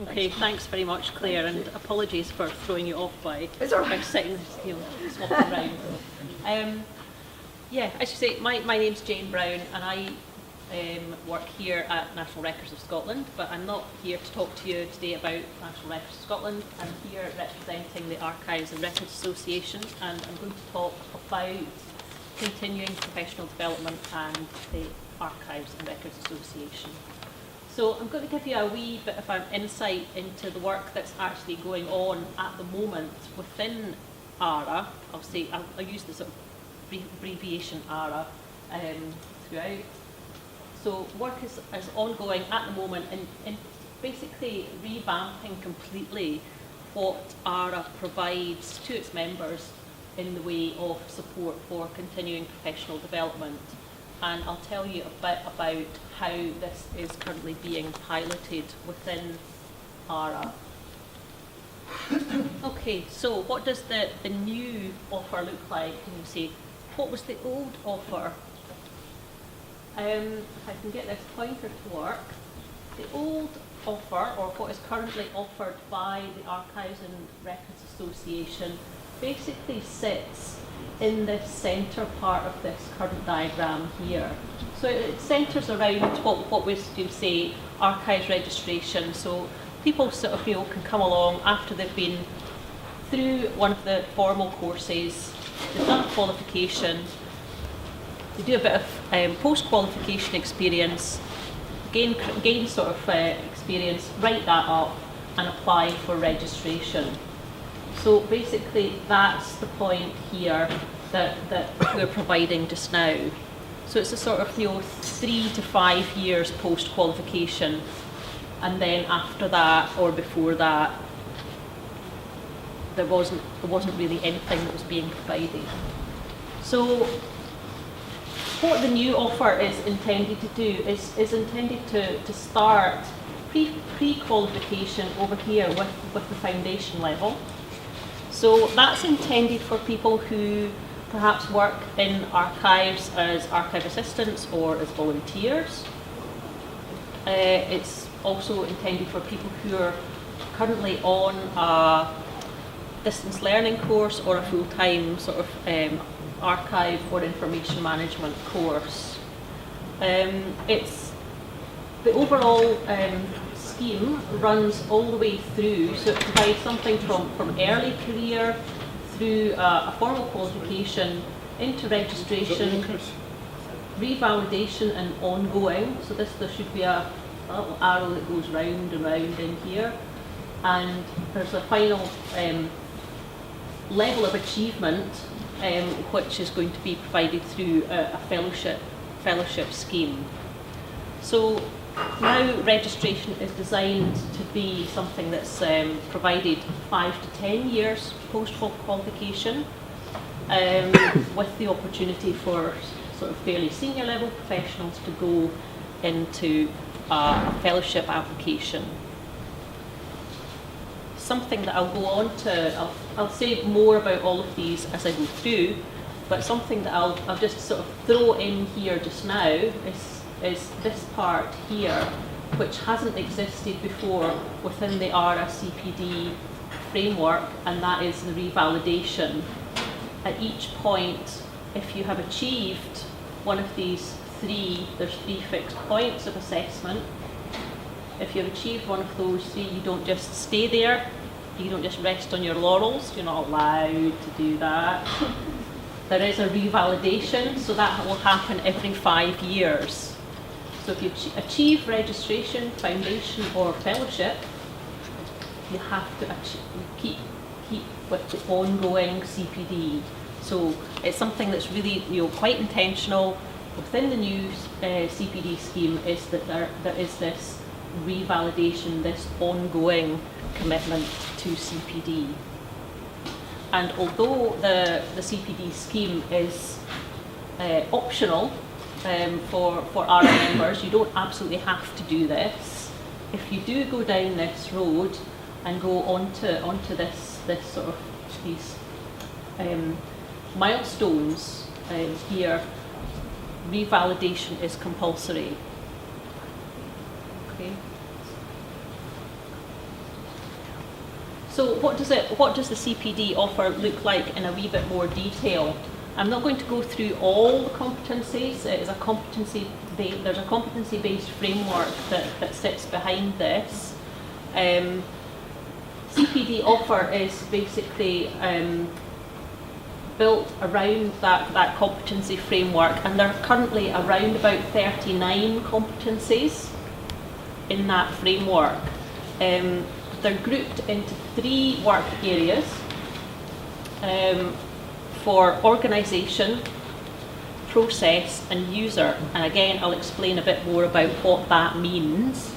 Okay, thanks very much, Claire, and apologies for throwing you off by sitting, swapping around. Yeah, as you say, my name's Jane Brown, and I work here at National Records of Scotland, but I'm not here to talk to you today about National Records of Scotland. I'm here representing the Archives and Records Association, and I'm going to talk about continuing professional development and the Archives and Records Association. So I'm going to give you a wee bit of an insight into the work that's actually going on at the moment within ARA. I'll use the sort of abbreviation ARA throughout. So work is ongoing at the moment in basically revamping completely what ARA provides to its members in the way of support for continuing professional development. And I'll tell you a bit about how this is currently being piloted within ARA. Okay, so what does the new offer look like? Can you say, what was the old offer? If I can get this pointer to work, the old offer, or what is currently offered by the Archives and Records Association, basically sits in this centre part of this current diagram here. So it centres around what we say archives registration. So people sort of can come along after they've been through one of the formal courses, they've done a qualification, they do a bit of post-qualification experience, gain sort of experience, write that up and apply for registration. So basically that's the point here that we're providing just now. So it's a sort of 3 to 5 years post-qualification, and then after that or before that there wasn't really anything that was being provided. So what the new offer is intended to do is intended to start pre-qualification over here with the foundation level. So that's intended for people who perhaps work in archives as archive assistants or as volunteers. It's also intended for people who are currently on a distance learning course or a full-time sort of archive or information management course. It's the overall scheme runs all the way through, so it provides something from early career through a formal qualification into registration, revalidation and ongoing. So there should be a little arrow that goes round and round in here, and there's a final level of achievement which is going to be provided through a fellowship scheme. So now registration is designed to be something that's provided 5 to 10 years post-qualification, with the opportunity for sort of fairly senior level professionals to go into a fellowship application. Something that I'll go on to, I'll say more about all of these as I go through, but something that I'll just sort of throw in here just now is this part here, which hasn't existed before within the ARA CPD framework, and that is the revalidation. At each point, if you have achieved one of these there's 3 fixed points of assessment. If you've achieved one of those 3, you don't just stay there, you don't just rest on your laurels, you're not allowed to do that. There is a revalidation, so that will happen every 5 years. So if you achieve registration, foundation or fellowship, you have to keep with the ongoing CPD. So it's something that's really quite intentional within the new CPD scheme, is that there is this revalidation, this ongoing commitment to CPD. And although the CPD scheme is optional for our members, you don't absolutely have to do this. If you do go down this road and go onto this sort of these milestones here, revalidation is compulsory. Okay. So what does the CPD offer look like in a wee bit more detail? I'm not going to go through all the competencies. It is there's a competency-based framework that sits behind this. CPD offer is basically built around that competency framework, and there are currently around about 39 competencies in that framework. They're grouped into 3 work areas for organisation, process and user. And again, I'll explain a bit more about what that means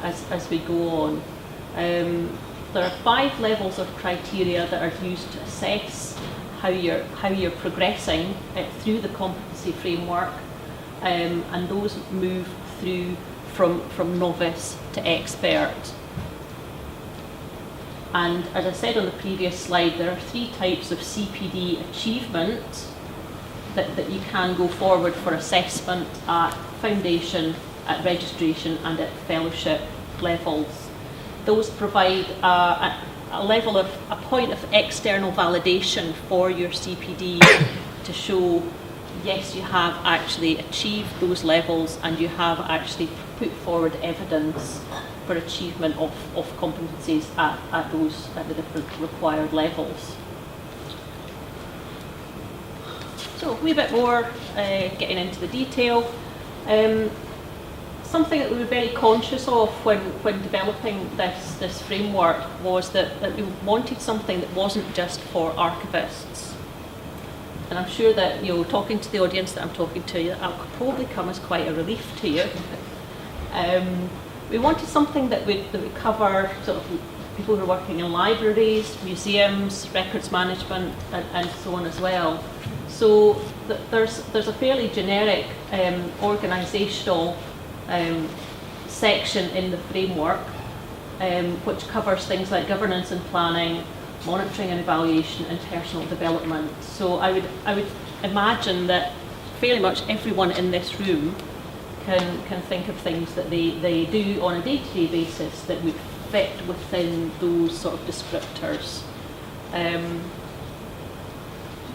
as we go on. There are 5 levels of criteria that are used to assess how you're progressing through the competency framework, and those move through from novice to expert. And as I said on the previous slide, there are 3 types of CPD achievement that you can go forward for assessment at foundation, at registration and at fellowship levels. Those provide a point of external validation for your CPD to show, yes, you have actually achieved those levels and you have actually put forward evidence for achievement of competencies at the different required levels. So a wee bit more getting into the detail. Something that we were very conscious of when developing this framework was that we wanted something that wasn't just for archivists. And I'm sure that, talking to the audience that I'm talking to, that will probably come as quite a relief to you. We wanted something that would cover sort of people who are working in libraries, museums, records management, and so on as well. So there's a fairly generic organisational section in the framework, which covers things like governance and planning, monitoring and evaluation, and personal development. So I would imagine that fairly much everyone in this room can think of things that they do on a day-to-day basis that would fit within those sort of descriptors.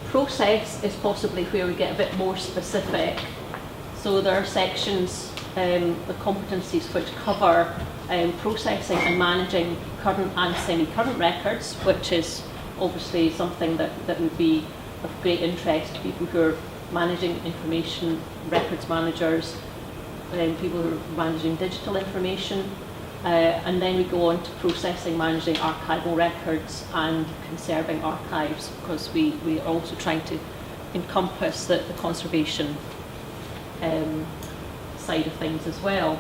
Process is possibly where we get a bit more specific. So there are sections, the competencies, which cover processing and managing current and semi-current records, which is obviously something that would be of great interest to people who are managing information, records managers, people who are managing digital information, and then we go on to processing, managing archival records and conserving archives, because we are also trying to encompass the conservation side of things as well.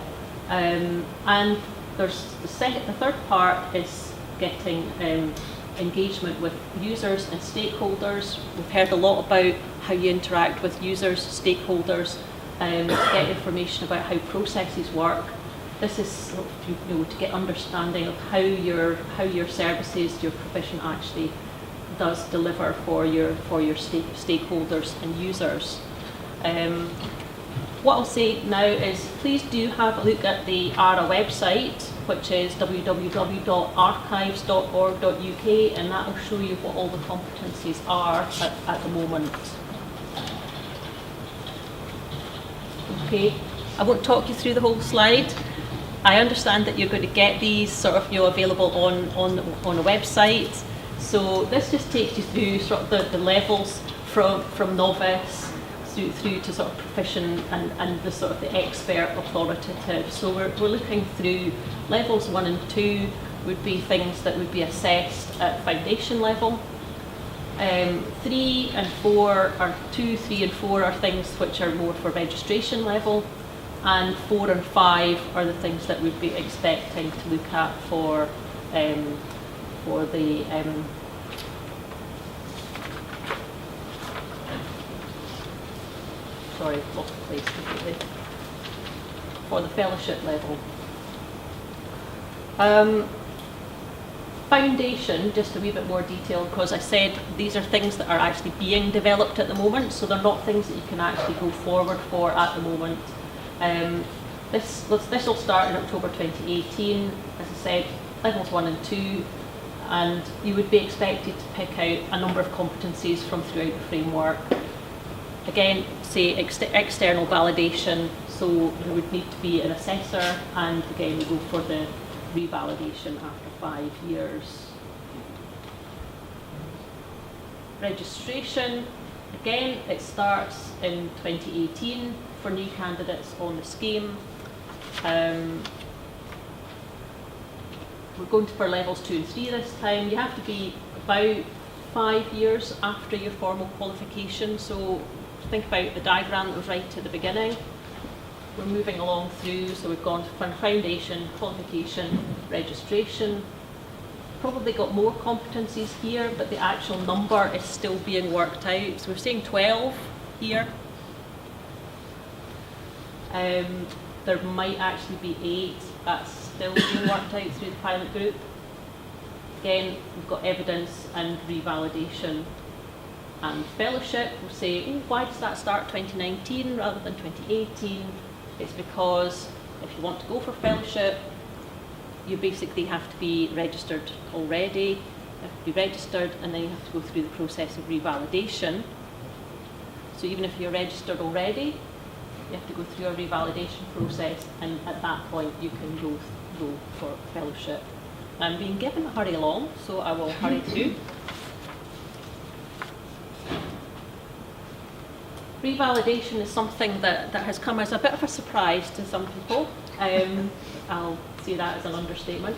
And there's the third part is getting engagement with users and stakeholders. We've heard a lot about how you interact with users, stakeholders, get information about how processes work. This is to get understanding of how your services, your provision actually does deliver for your stakeholders and users. What I'll say now is please do have a look at the ARA website, which is www.archives.org.uk, and that will show you what all the competencies are at the moment. Okay, I won't talk you through the whole slide. I understand that you're going to get these sort of available on a website. So this just takes you through sort of the levels from novice through to sort of proficient and the sort of the expert authoritative. So we're looking through levels 1 and 2 would be things that would be assessed at foundation level. 3 and 4 are 2, 3 and 4 are things which are more for registration level, and 4 and 5 are the things that we'd be expecting to look at for the sorry, lost the place completely. For the fellowship level. Foundation, just a wee bit more detail, because I said these are things that are actually being developed at the moment, so they're not things that you can actually go forward for at the moment. This will start in October 2018. As I said, levels 1 and 2 and you would be expected to pick out a number of competencies from throughout the framework. Again, say external validation, so there would need to be an assessor, and again we go for the revalidation after 5 years. Registration, again it starts in 2018 for new candidates on the scheme. We're going for levels 2 and 3 this time. You have to be about 5 years after your formal qualification, so think about the diagram that was right at the beginning. We're moving along through, so we've gone from foundation, qualification, registration. Probably got more competencies here, but the actual number is still being worked out. So we're saying 12 here. There might actually be 8. That's still being worked out through the pilot group. Again, we've got evidence and revalidation. And fellowship, we'll say, oh, why does that start 2019 rather than 2018? It's because if you want to go for fellowship, you basically have to be registered already. You have to be registered, and then you have to go through the process of revalidation. So even if you're registered already, you have to go through a revalidation process, and at that point you can go for fellowship. I'm being given a hurry along, so I will hurry through. Revalidation is something that has come as a bit of a surprise to some people. I'll say that as an understatement.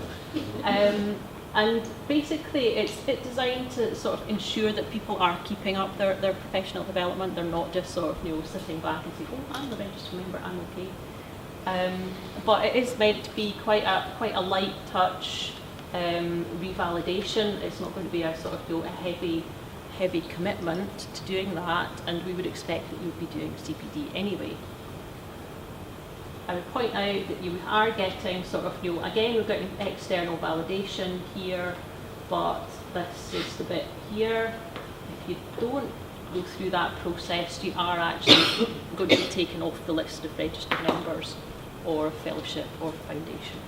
And basically it's designed to sort of ensure that people are keeping up their professional development. They're not just sort of sitting back and saying, oh, I'm a registered member, I'm okay. But it is meant to be quite a light touch revalidation. It's not going to be a sort of a heavy commitment to doing that, and we would expect that you would be doing CPD anyway. I would point out that you are getting sort of, again we're getting external validation here, but this is the bit here. If you don't go through that process, you are actually going to be taken off the list of registered members or fellowship or foundation.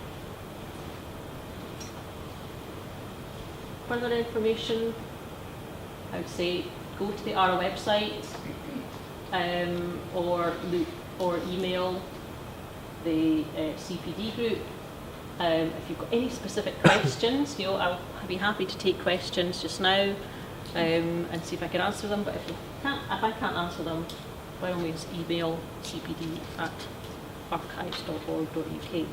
Further information, I would say go to the ARA website or email the CPD group. If you've got any specific questions, I'll be happy to take questions just now and see if I can answer them. But if I can't answer them, by all means email cpd@archives.org.uk.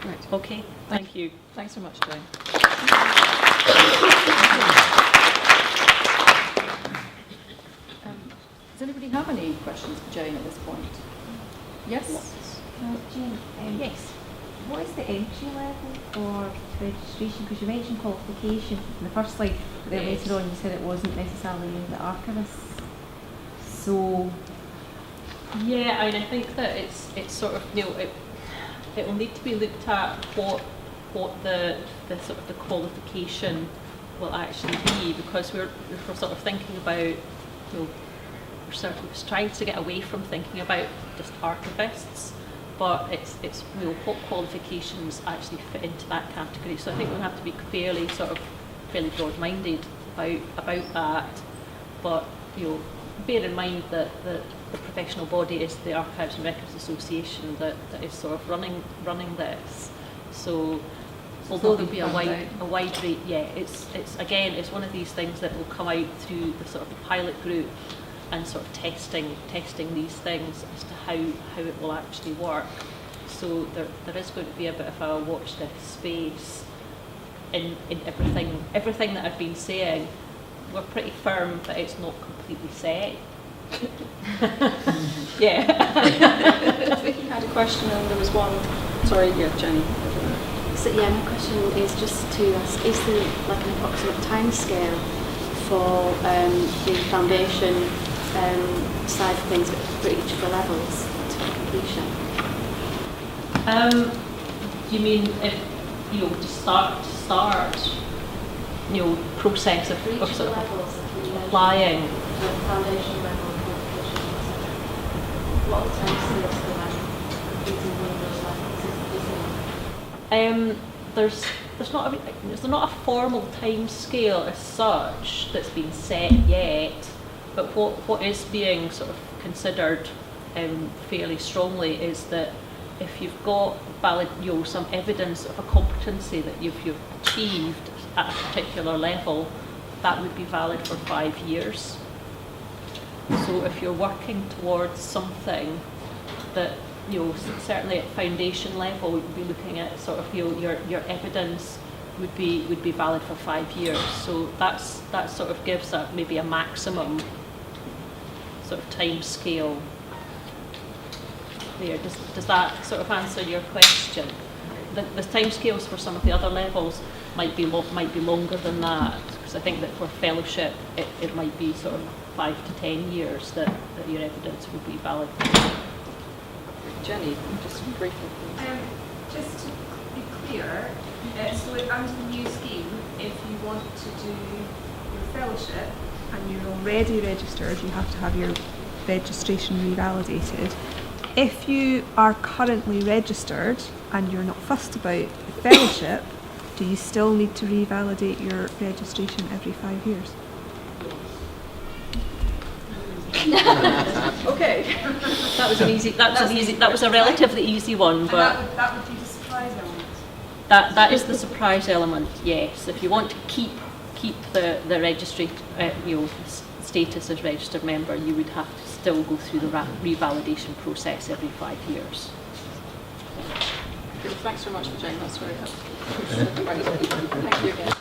Right. Okay. Thank you. Thanks so much, Jane. Does anybody have any questions for Jane at this point? Yes? Jane, Yes. what is the entry level for registration? Because you mentioned qualification in the first slide, but then Yes. later on you said it wasn't necessarily in the archivist. So, Yeah, I think that it's sort of it will need to be looked at what the sort of the qualification will actually be, because we're sort of thinking about we're sort of trying to get away from thinking about just archivists, but it's what qualifications actually fit into that category. So I think we'll have to be fairly broad-minded about that, but bear in mind that the professional body is the Archives and Records Association that is sort of running this. So although there'll be a wide range, it's one of these things that will come out through the sort of the pilot group and sort of testing these things as to how it will actually work. So there is going to be a bit of a watch this space in everything that I've been saying. We're pretty firm that it's not completely set. Yeah. Vicky had a question and there was one. Sorry, yeah, Jenny. So yeah, my question is just to ask, is there like an approximate timescale for the foundation side of things for each of the levels to completion? You mean if to start process of For each of sort the of levels, applying? the foundation level, qualification, etc. What are the timescales for like completing one of those levels? Is there? there's not a formal time scale as such that's been set yet, but what is being sort of considered fairly strongly is that if you've got valid, some evidence of a competency that you've achieved at a particular level, that would be valid for 5 years. So if you're working towards something that, certainly at foundation level, we'd be looking at sort of, your evidence would be valid for 5 years. So that sort of gives maybe a maximum sort of time scale there. Does that sort of answer your question? The time scales for some of the other levels might be longer than that, because I think that for fellowship it might be sort of 5 to 10 years that your evidence would be valid. Jenny, just briefly, please. Just to be clear, so under the new scheme, if you want to do your fellowship and you're already registered, you have to have your registration revalidated. If you are currently registered and you're not fussed about the fellowship, do you still need to revalidate your registration every 5 years? Okay. That was a relatively easy one, but that would be the surprise element. that is the surprise element. Yes, if you want to keep the registry, status as registered member, you would have to still go through the revalidation process every 5 years. Thanks very much for joining us. Very helpful. Thank you again.